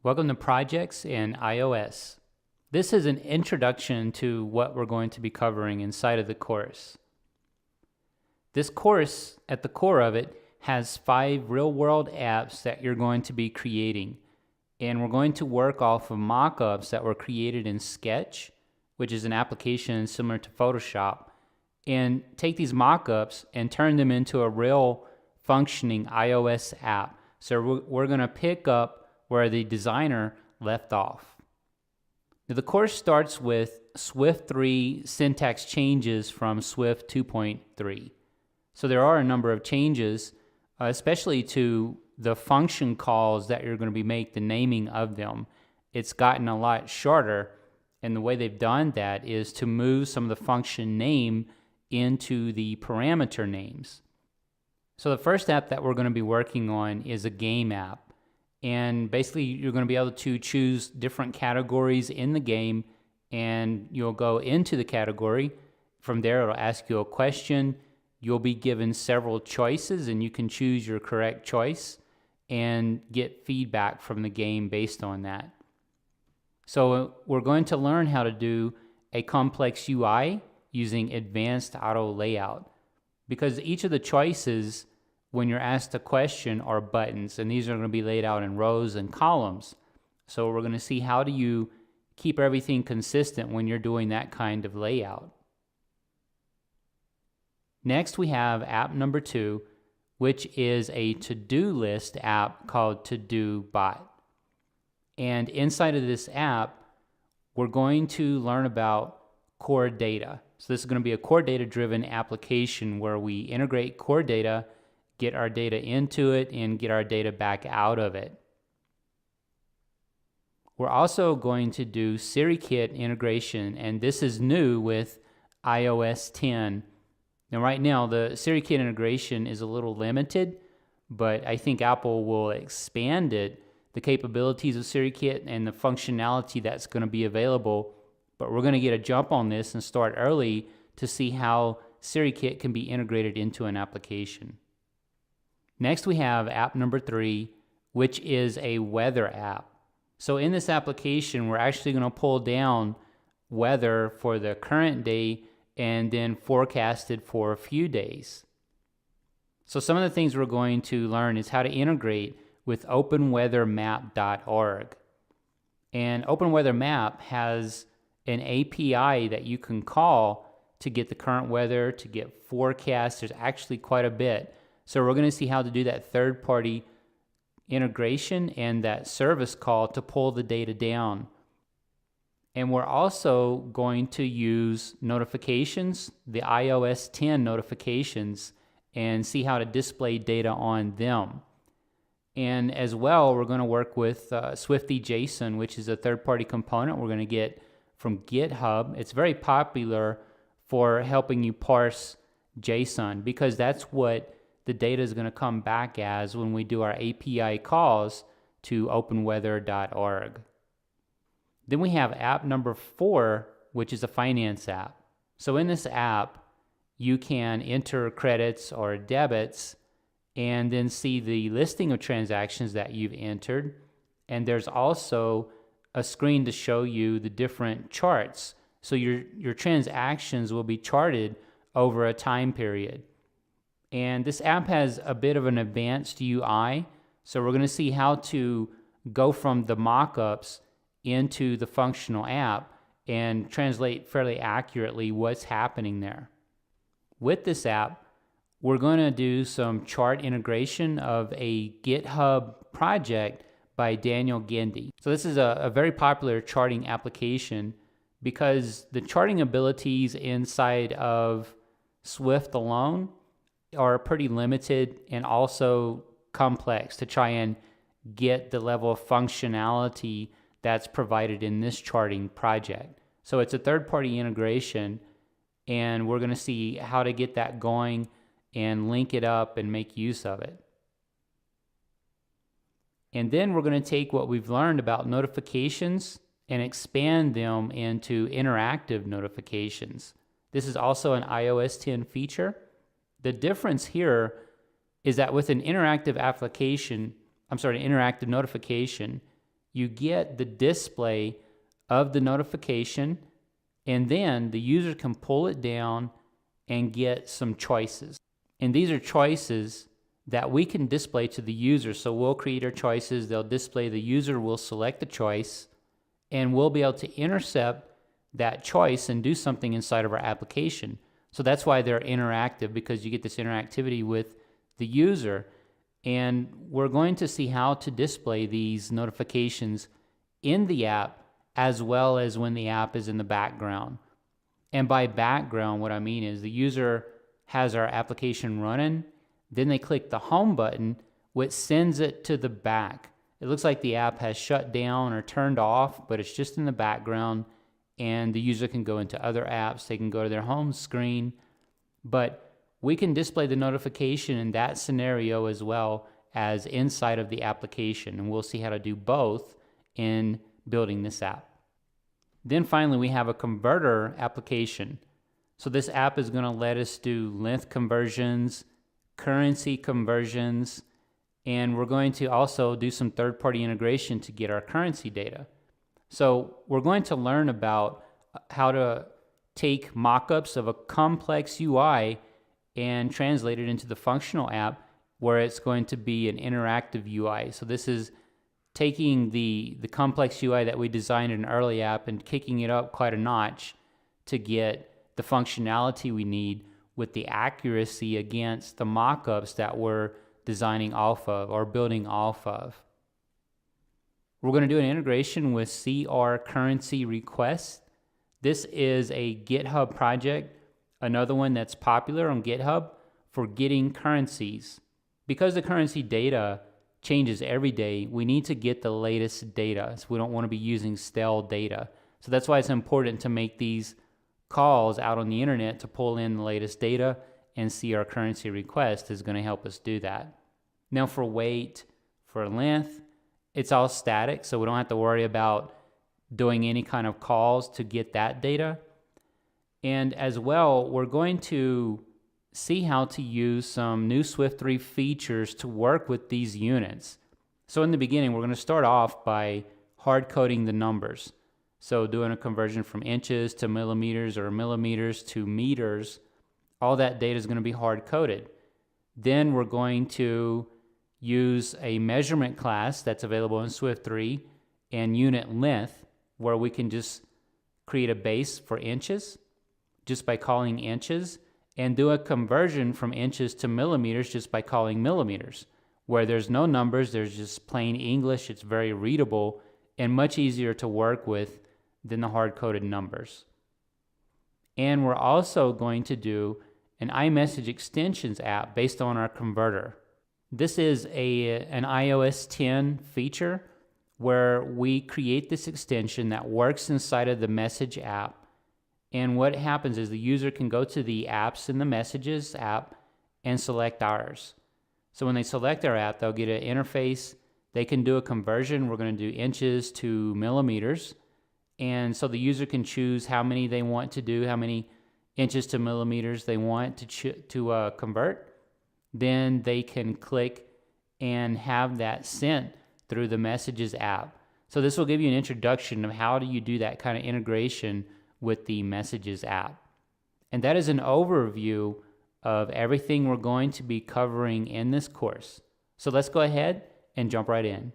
Welcome to Projects in iOS. This is an introduction to what we're going to be covering inside of the course. This course, at the core of it, has 5 real-world apps that you're going to be creating. And we're going to work off of mock-ups that were created in Sketch, which is an application similar to Photoshop, and take these mock-ups and turn them into a real functioning iOS app. So we're going to pick up where the designer left off. Now, the course starts with Swift 3 syntax changes from Swift 2.3. So there are a number of changes, especially to the function calls that you're going to be making, the naming of them. It's gotten a lot shorter, and the way they've done that is to move some of the function name into the parameter names. So the first app that we're going to be working on is a game app. And basically, you're going to be able to choose different categories in the game, and you'll go into the category. From there, it'll ask you a question. You'll be given several choices, and you can choose your correct choice and get feedback from the game based on that. So we're going to learn how to do a complex UI using advanced auto layout, because each of the choices when you're asked a question are buttons, and these are going to be laid out in rows and columns. So we're going to see how do you keep everything consistent when you're doing that kind of layout. Next, we have app number 2, which is a to-do list app called ToDo Bot. And inside of this app, we're going to learn about core data. So this is going to be a core data driven application where we integrate core data, get our data into it, and get our data back out of it. We're also going to do SiriKit integration, and this is new with iOS 10. Now right now the SiriKit integration is a little limited, but I think Apple will expand it, the capabilities of SiriKit and the functionality that's going to be available. But we're going to get a jump on this and start early to see how SiriKit can be integrated into an application. Next, we have app number 3, which is a weather app. So in this application, we're actually going to pull down weather for the current day and then forecasted for a few days. So some of the things we're going to learn is how to integrate with openweathermap.org. And OpenWeatherMap has an API that you can call to get the current weather, to get forecasts. There's actually quite a bit. So we're going to see how to do that third-party integration and that service call to pull the data down. And we're also going to use notifications, the iOS 10 notifications, and see how to display data on them. And as well, we're going to work with Swifty.json, which is a third-party component we're going to get from GitHub. It's very popular for helping you parse JSON, because that's what the data is going to come back as when we do our API calls to openweather.org. Then we have app number 4, which is a finance app. So in this app, you can enter credits or debits and then see the listing of transactions that you've entered. And there's also a screen to show you the different charts. So your transactions will be charted over a time period. And this app has a bit of an advanced UI, so we're going to see how to go from the mock-ups into the functional app and translate fairly accurately what's happening there. With this app, we're going to do some chart integration of a GitHub project by Daniel Gendy. So this is a very popular charting application because the charting abilities inside of Swift alone are pretty limited and also complex to try and get the level of functionality that's provided in this charting project. So it's a third-party integration, and we're going to see how to get that going and link it up and make use of it. And then we're going to take what we've learned about notifications and expand them into interactive notifications. This is also an iOS 10 feature. The difference here is that with an interactive interactive notification, you get the display of the notification, and then the user can pull it down and get some choices. And these are choices that we can display to the user. So we'll create our choices, they'll display, the user will select the choice, and we'll be able to intercept that choice and do something inside of our application. So that's why they're interactive, because you get this interactivity with the user. And we're going to see how to display these notifications in the app as well as when the app is in the background. And by background, what I mean is the user has our application running, then they click the home button, which sends it to the back. It looks like the app has shut down or turned off, but it's just in the background, and the user can go into other apps, they can go to their home screen, but we can display the notification in that scenario as well as inside of the application, and we'll see how to do both in building this app. Then finally, we have a converter application. So this app is going to let us do length conversions, currency conversions, and we're going to also do some third-party integration to get our currency data. So we're going to learn about how to take mock-ups of a complex UI and translate it into the functional app where it's going to be an interactive UI. So this is taking the complex UI that we designed in an early app and kicking it up quite a notch to get the functionality we need with the accuracy against the mock-ups that we're designing off of or building off of. We're going to do an integration with CR currency request. This is a GitHub project, another one that's popular on GitHub for getting currencies. Because the currency data changes every day, we need to get the latest data. So we don't want to be using stale data. So that's why it's important to make these calls out on the internet to pull in the latest data, and CR currency request is going to help us do that. Now for weight, for length, it's all static, so we don't have to worry about doing any kind of calls to get that data. And as well, we're going to see how to use some new Swift 3 features to work with these units. So in the beginning, we're going to start off by hard coding the numbers. So doing a conversion from inches to millimeters or millimeters to meters, all that data is going to be hard coded. Then we're going to use a measurement class that's available in Swift 3 and unit length, where we can just create a base for inches just by calling inches, and do a conversion from inches to millimeters just by calling millimeters, where there's no numbers, there's just plain English. It's very readable and much easier to work with than the hard-coded numbers. And we're also going to do an iMessage extensions app based on our converter. This is an iOS 10 feature where we create this extension that works inside of the Message app. And what happens is the user can go to the apps in the Messages app and select ours. So when they select our app, they'll get an interface. They can do a conversion. We're going to do inches to millimeters. And so the user can choose how many they want to do, how many inches to millimeters they want to convert. Then they can click and have that sent through the Messages app. So this will give you an introduction of how do you do that kind of integration with the Messages app. And that is an overview of everything we're going to be covering in this course. So let's go ahead and jump right in.